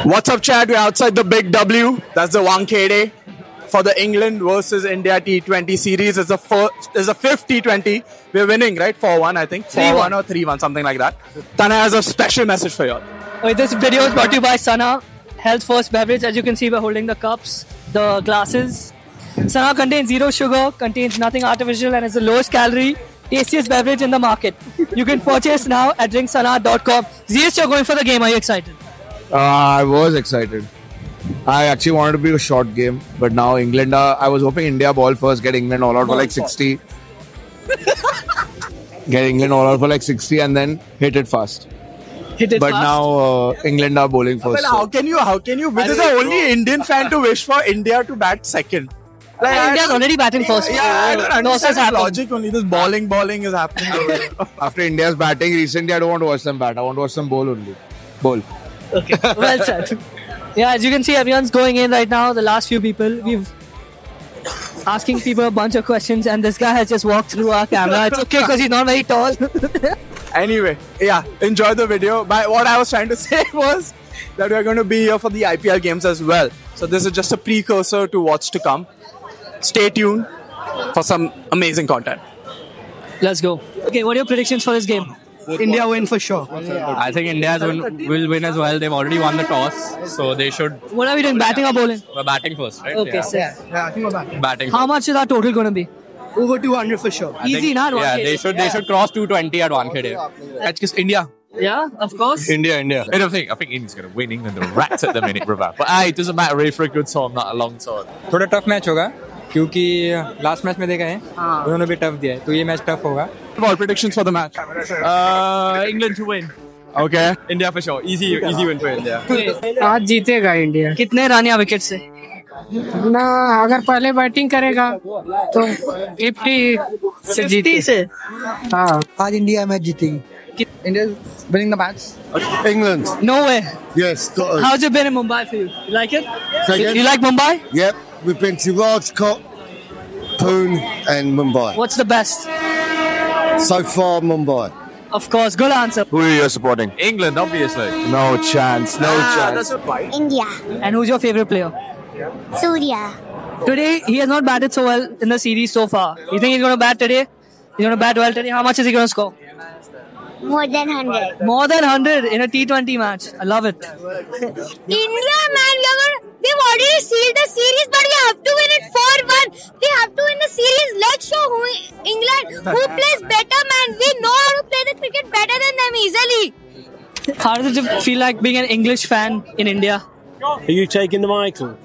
What's up, Chad? We're outside the big W. That's the Wankhede for the England versus India T20 series. It's the fifth T20. We're winning, right? 4-1, I think. 4-1 or 3-1, something like that. Tana has a special message for you all. This video is brought to you by Sana Health First Beverage. As you can see, we're holding the cups, the glasses. Sana contains zero sugar, contains nothing artificial, and is the lowest calorie, tastiest beverage in the market. You can purchase now at drinksana.com. Zeus, you're going for the game. Are you excited? I was excited. I actually wanted to be a short game, but now England I was hoping India ball first, get England all out for like 60. Get England all out for like 60 and then hit it fast. But now England are bowling first. Well, how can you? This is the only Indian fan to wish for India to bat second. Like, India's already batting first. Yeah, I don't understand the logic. Only this bowling is happening. After India's batting recently, I don't want to watch them bat. I want to watch them bowl only. Bowl. Okay, well said. Yeah, as you can see, everyone's going in right now. The last few people, we've asking people a bunch of questions, and this guy has just walked through our camera. It's okay because he's not very tall. Anyway, yeah, enjoy the video. But what I was trying to say was that we're going to be here for the IPL games as well. So this is just a precursor to what's to come. Stay tuned for some amazing content. Let's go. Okay, what are your predictions for this game? India win for sure. I think India will win as well. They've already won the toss, so they should. What are we doing? Batting or bowling? We're batting first, right? Okay, Yeah, I think we're back. Batting. How much is our total going to be? Over 200 for sure. Easy, not Yeah, one. they should cross 220 at Wankhede. That's just India. Yeah, of course. India. I think India's going to win. England are rats at the minute, brother. But it doesn't matter really for a good time, not a long time. थोड़ा tough match होगा क्योंकि last match में देखा है उन्होंने भी tough दिया है तो ये मैच टफ होगा. What predictions for the match? England to win. Okay. India for sure. Easy win for India. आज जीतेगा इंडिया. कितने रन या विकेट से? ना अगर पहले बैटिंग करेगा तो 50 से जीते. से? हाँ. आज इंडिया मैच जीतेगी. India winning the match. England. No way. Yes. How's it been in Mumbai for you? You like it? Second. You like Mumbai? Yep. We've been to Rajkot, Pune and Mumbai. What's the best? So far, Mumbai. Of course, good answer. Who are you supporting? England, obviously. No chance. No chance. India. And who's your favorite player? Surya. Today, he has not batted so well in the series so far. You think he's going to bat today? He's going to bat well today. How much is he going to score? More than 100. More than 100 in a T20 match. I love it. India, man, we've already sealed the series, but we have to win it 4-1. We have to win the series. Let's show England who plays better, man. We know how to play the cricket better than them easily. How does it feel like being an English fan in India? Are you taking the Michael?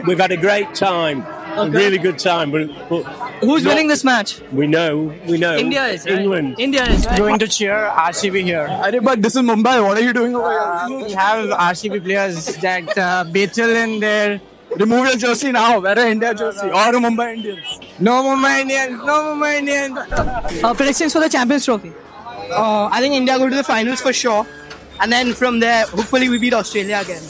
We've had a great time. A really good time. But Who's winning this match? We know. India is, right? England. India is, right? Going to cheer RCB here. But this is Mumbai. What are you doing over here? We have RCB players that battle in there. Remove your jersey now. Wear an India jersey or a Mumbai Indians. No Mumbai Indians. No Mumbai Indians. Predictions for the Champions Trophy? I think India go to the finals for sure. And then from there, hopefully we beat Australia again.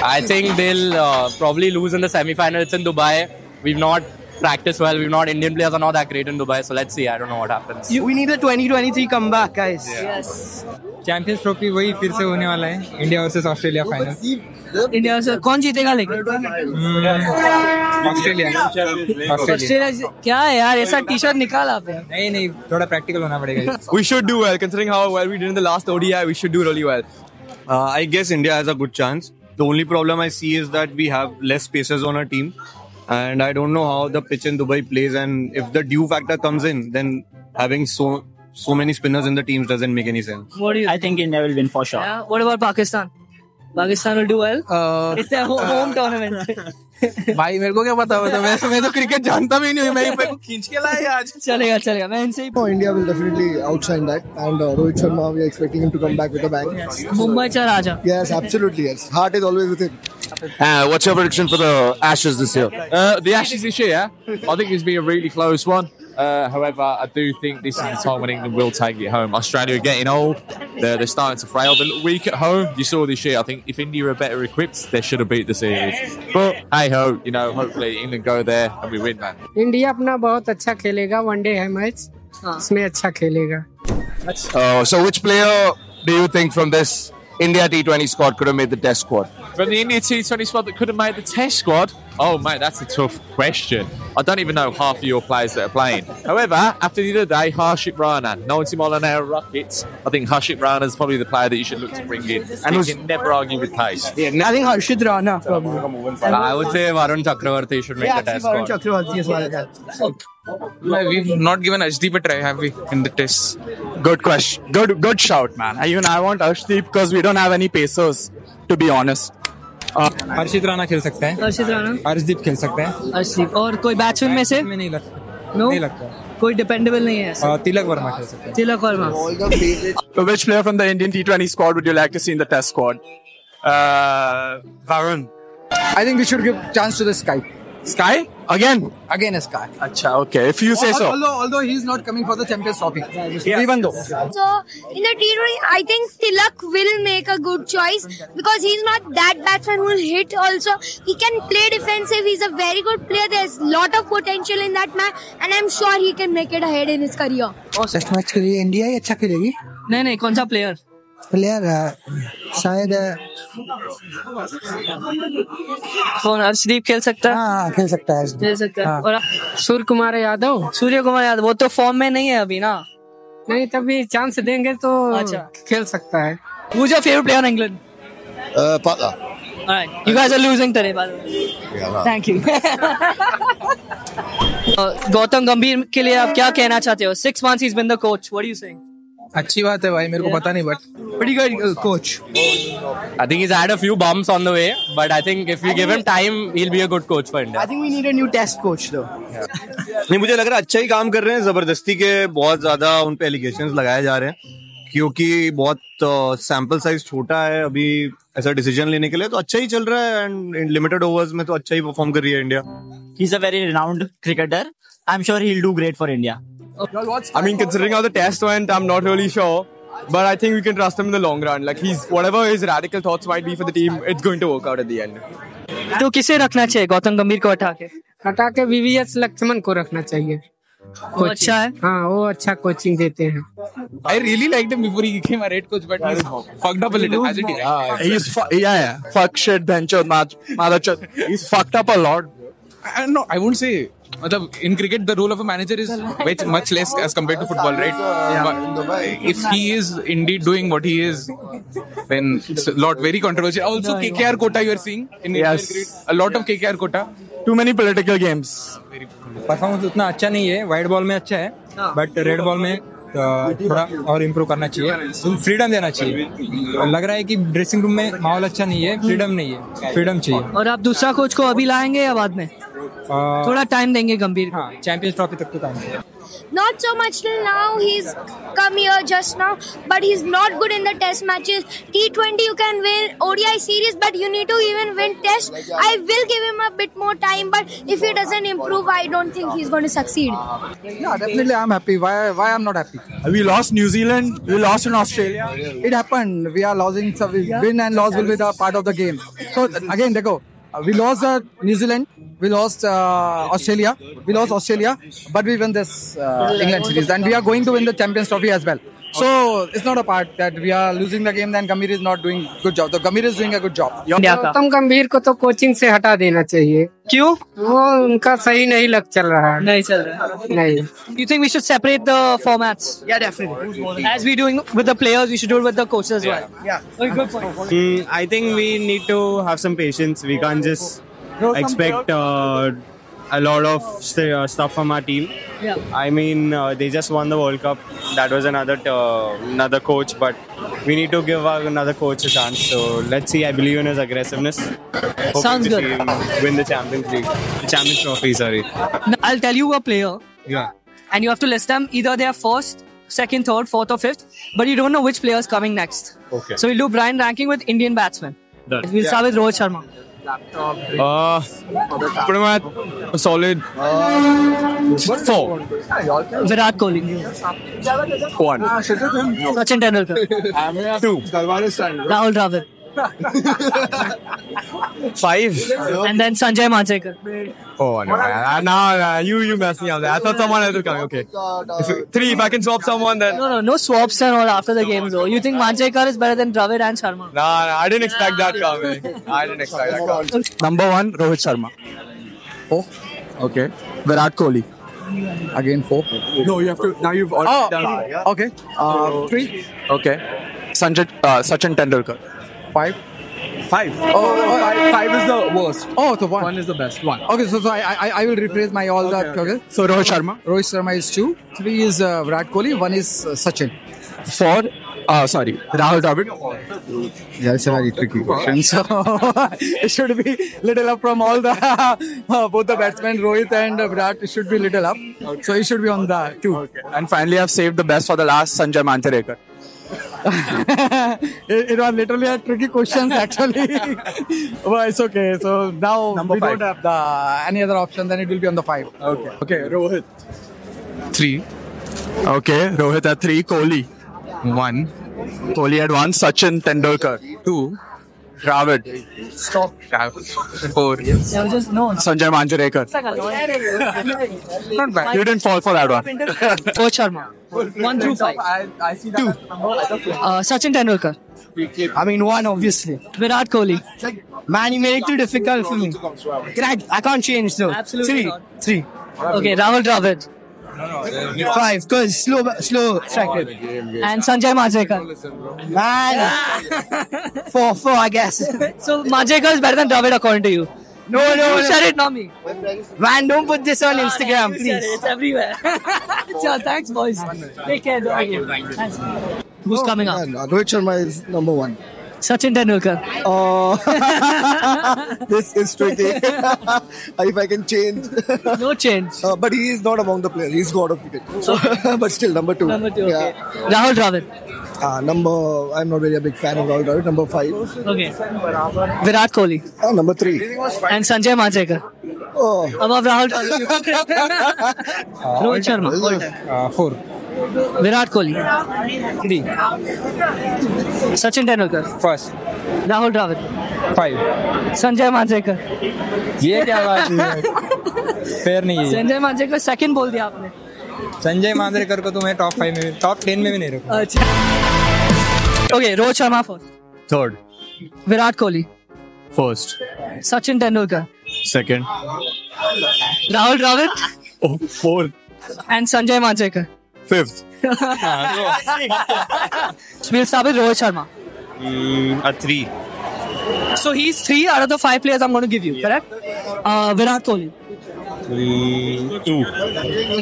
I think they'll probably lose in the semi-final. It's in Dubai. We've not practiced well. Indian players are not that great in Dubai. So let's see. I don't know what happens. We need a 2023 comeback, guys. Yes. Champions trophy वही फिर से होने वाला है India versus Australia final. India से कौन जीतेगा लेकिन? ऑस्ट्रेलिया क्या है यार ऐसा टी-शर्ट निकाल आप यार. नहीं थोड़ा प्रैक्टिकल होना पड़ेगा. We should do well, considering how well we did in the last ODI. We should do really well. I guess India has a good chance. The only problem I see is that we have less spaces on our team. And I don't know how the pitch in Dubai plays. And if the dew factor comes in, then having so many spinners in the teams doesn't make any sense. What do you? I think India will win for sure. Yeah. What about Pakistan? Pakistan will do well. It's their home tournament. भाई मेरे को क्या पता होता मैं तो cricket जानता भी नहीं. मैं को खींच के लाया आज. चलेगा मैं इनसे ही. No, India will definitely outshine that. And Rohit Sharma, we are expecting him to come back with a bang. Mumbai cha Raja. Yes, absolutely. Yes. Heart is always with him. What's your prediction for the Ashes this year? The Ashes this year, I think it's been a really close one. However, I do think this is the time when England will take it home. Australia are getting old. They're starting to frail. They're weak at home. You saw this year. I think if India are better equipped, they should have beat the series. But hey ho, hopefully England go there and we win, man. India अपना बहुत अच्छा खेलेगा. One day है match. इसमें अच्छा खेलेगा. So which player do you think from this India T20 squad could have made the test squad? From the India T20 squad that could have made the test squad? Oh, mate, that's a tough question. I don't even know half of your players that are playing. However, after the other day, Harshit Rana, 90 mile an hour rockets. I think Harshit Rana is probably the player that you should look to bring in. And you can never argue with pace. I think Harshit Rana. I would say Varun Chakravarti should make the test Varun squad. Chakravarti as well. We've not given Arshdeep a try, have we, in the tests? Good question. Good shout, man. Even I want Arshdeep because we don't have any pacers, to be honest. हर्षित राणा खेल सकते हैं, हर्षित राणा, हर्षदीप खेल सकते हैं, हर्षदीप और कोई batsman में से में नहीं लगता, नो नहीं लगता, कोई डिपेंडेबल नहीं है ऐसा। तिलक वर्मा खेल सकते हैं, Tilak Varma. So which player from the Indian T20 squad would you like to see in the test squad? Varun. I think we should give chance to the Sky. Sky? Again a Sky. Acha, okay. If you say so. Although he's not coming for the Champions Trophy. Even though. So in the T20, I think Tilak will make a good choice because he's not that batsman who will hit also. He can play defensive. He's a very good player. There's a lot of potential in that man and I'm sure he can make it ahead in his career. Test match के लिए India ही अच्छा खेलेगी। नहीं कौन सा player? Player शायद कौन? अर्शदीप खेल सकता है? हाँ खेल सकता है। खेल सकता है। और सूर्य कुमार यादव वो तो फॉर्म में नहीं है अभी ना। नहीं, तभी चांस देंगे तो अच्छा खेल सकता है। Who's your favorite player in England? Butler. Alright, you guys are losing today, by the way. Yeah, Thank you. Gautam गंभीर के लिए आप क्या कहना चाहते हो? 6 months he's been the coach. What are you saying? अच्छी बात है भाई, मेरे को पता नहीं but pretty good coach. I think he's had a few bumps on the way, but I think if we give him time, he'll be a good coach for India. I think we need a new test coach though. नहीं, मुझे लग रहा है अच्छा ही काम कर रहे हैं। जबरदस्ती के बहुत ज्यादा उन पे एलिगेशंस लगाए जा रहे हैं क्योंकि बहुत सैंपल साइज छोटा है अभी ऐसा डिसीजन लेने के लिए, तो अच्छा ही चल रहा है एंड लिमिटेड ओवर्स में तो अच्छा ही परफॉर्म कर रही है India. He's a very renowned cricketer. I'm sure he'll do great for India. I mean, considering how the test went, I'm not really sure. But I think we can trust him in the long run. Like, whatever his radical thoughts might be for the team, it's going to work out at the end. तो किसे रखना चाहिए? गौतम गंभीर को हटा के VVS Lakshman को रखना चाहिए। वो अच्छा है। हाँ, वो अच्छा कोचिंग देते हैं। I really liked him before he became a head coach, but he's fucked up a little, hasn't he? Yeah. Fuck shit, bench, mother. He's fucked up a lot. No, I won't say. In cricket, the role of a manager is much less as compared to football, right? But if he is indeed doing what he is, then it's a lot very controversial. Also, KKR quota you are seeing in Indian cricket. A lot of KKR quota. Too many political games. Performance उतना अच्छा नहीं है। White ball में अच्छा है, but red ball में थोड़ा और इम्प्रूव करना चाहिए, फ्रीडम देना चाहिए। लग रहा है कि ड्रेसिंग रूम में माहौल अच्छा नहीं है, फ्रीडम नहीं है, फ्रीडम चाहिए। और आप दूसरा कोच को अभी लाएंगे या बाद में? थोड़ा टाइम देंगे गंभीर। हाँ, चैंपियंस ट्रॉफी तक तो टाइम देंगे। Not so much till now. He's come here just now, but he's not good in the test matches. T20 you can win ODI series, but you need to even win test. I will give him a bit more time, but if he doesn't improve, I don't think he's going to succeed. Yeah, definitely I'm happy. Why I'm not happy? We lost New Zealand. We lost in Australia. It happened. We are losing. So win and loss will be the part of the game. So again, they go. We lost New Zealand. We lost Australia. We lost Australia, but we won this England series, and we are going to win the Champions Trophy as well. So it's not a part that we are losing the game. Then Gambhir is not doing good job. So Gambhir is doing a good job. Gautam गंभीर को तो coaching से हटा देना चाहिए। क्यों? वो उनका सही नहीं चल रहा है। नहीं चल रहा है। नहीं। You think we should separate the formats? Yeah, definitely. As we doing with the players, we should do it with the coaches as well. Yeah. Very good point. I think we need to have some patience. We can't just expect a lot of stuff from our team. Yeah. I mean, they just won the World Cup. That was another coach, but we need to give another coach a chance. So let's see. I believe in his aggressiveness. Sounds good. See him win the Champions League, the Champions Trophy. Sorry. Now, I'll tell you a player. Yeah. And you have to list them. Either they are first, second, third, fourth, or fifth, but you don't know which player is coming next. Okay. So we'll do blind ranking with Indian batsmen. We'll start with Rohit Sharma. Put him at a solid 4. Virat Kohli. 1. Sachin Tendulkar. 2. Rahul Dravid. 5. And then Sanjay Manchekar. Oh no! Now you messed me up there. I thought someone else would come. Okay. 3. If I can swap someone, then. No swaps and all after the game though. You think Manchekar is better than Dravid and Sharma? Nah, I didn't expect that coming. Number 1, Rohit Sharma. 4. Okay. Virat Kohli. Again 4. No, you have to. Now you've already done. Okay. 3. Okay. Sachin Tendulkar. 5. 5. Five is the worst. Oh, so 1. 1 is the best. 1. Okay, so I will rephrase my all that. Okay. So Rohit Sharma. Rohit Sharma is 2. 3 is Virat Kohli. 1 is Sachin. 4. Rahul Dravid. Yeah, it's a very tricky question. So it should be little up from all the both the batsmen, Rohit and Virat. It should be little up. So it should be on the 2. Okay. And finally, I've saved the best for the last. Sanjay Manchekar. It was literally a tricky question actually. But it's okay. So now Number we 5. don't have any other option. Then it will be on the 5. Okay, Rohit. 3. Okay, Rohit at 3. Kohli. 1. Kohli at 1. Sachin Tendulkar. 2. Dravid. 4. Sanjay Manchekar. Not bad. You didn't fall for that one. Rohit Sharma. 1 through 5. I see 2. Sachin Tendulkar. 1 obviously. Virat Kohli. Man, you made it too difficult for me. I can't change though. Absolutely 3. not. Okay, Rahul Dravid. 5, because slow striker. And Sanjay Manchekar. Man, 4, I guess. So Manchekar is better than Dravid according to you? No. You said it, not me. Man, don't put this on Instagram, please. It's everywhere. Sure, thanks, boys. Take care. Thanks. Who's coming up? Rohit Sharma is number 1. Sachin Tendulkar. This is tricky. If I can change. No change. But he is not among the players. He's god of cricket. So, but still, number 2. Number 2, okay. Yeah. Rahul Dravid. I'm not really a big fan of Rahul Dravid. Number 5. Okay. Virat Kohli. Number 3. And Sanjay Manchekar. Oh. Above Rahul Dravid. Rohit Sharma. 4. Virat Kohli. 3. Sachin Tendulkar. 1st. Rahul Dravid. 5. Sanjay Manchekar. ये क्या बात है? Fair नहीं है। Sanjay Manjrekar second बोल दिया आपने। संजय मांजरेकर को तो मैं टॉप 5 में, टॉप 10 में भी नहीं रखूंगा। अच्छा। Okay, Rohit Sharma first. 3rd. Virat Kohli. 1st. Sachin Tendulkar. 2nd. Rahul Dravid. 4th. And Sanjay Manchekar. 5th. We'll start with Rohit Sharma. A 3. So he's 3 out of the 5 players I'm going to give you, correct? Virat Kohli. 2.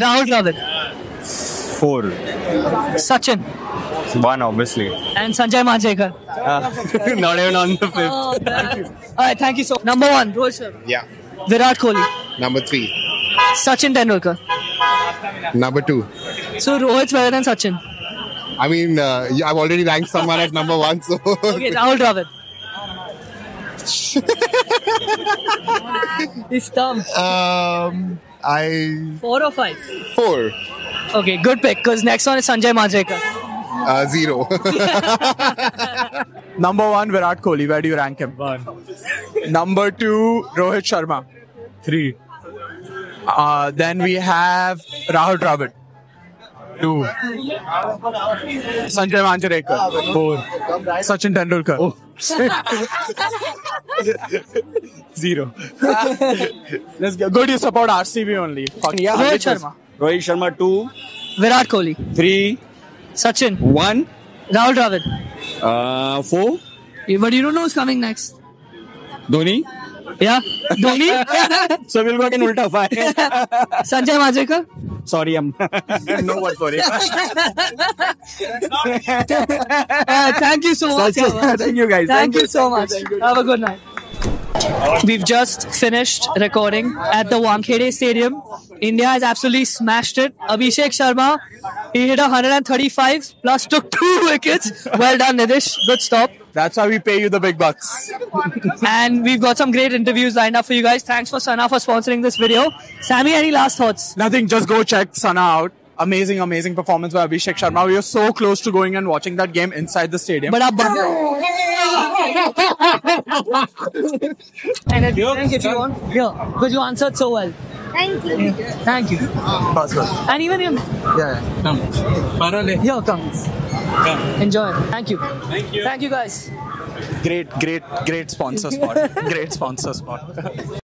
Rahul Dravid. 4. Sachin. 1, obviously. And Sanjay Manchekar. Not even on the 5th. Oh, alright, thank you so much. Number 1, Rohit Sharma. Yeah. Virat Kohli. Number 3. Sachin Tendulkar. Number 2. So Rohit's better than Sachin. I mean, I've already ranked someone at number 1, so. Okay, Rahul Dravid. It's dumb. 4 or 5? 4. Okay, good pick. Because next one is Sanjay Manchekar. 0. Number 1, Virat Kohli. Where do you rank him? 1. Number 2, Rohit Sharma. 3. Then we have Rahul Dravid. 2. Sanjay Manchekar. 4. Sachin Tendulkar. 0. Let's go. Good, you support RCB only. Yeah, Rohit Sharma. Rohit Sharma 2. Virat Kohli. 3. Sachin. 1. Rahul Dravid. 4. But you don't know who's coming next. Dhoni. Yeah, Dhoni. So we'll go again ulta 5. Sanjay Manchekar. Sorry, I'm no one sorry. Thank you so much. Thank you guys. Thank you so much. Have a good night. We've just finished recording at the Wankhede Stadium. India has absolutely smashed it. Abhishek Sharma, he hit 135 plus took 2 wickets. Well done, Nidish. Good stop. That's why we pay you the big bucks. And we've got some great interviews lined up for you guys. Thanks for Sana for sponsoring this video. Sammy, any last thoughts? Nothing, just go check Sana out. Amazing performance by Abhishek Sharma. We were so close to going and watching that game inside the stadium. But And if you want, yeah, because you answered so well. Thank you. Thank you. And even him. Yeah. Here comes. Enjoy. Thank you. Thank you, guys. Great sponsor spot. Great sponsor spot.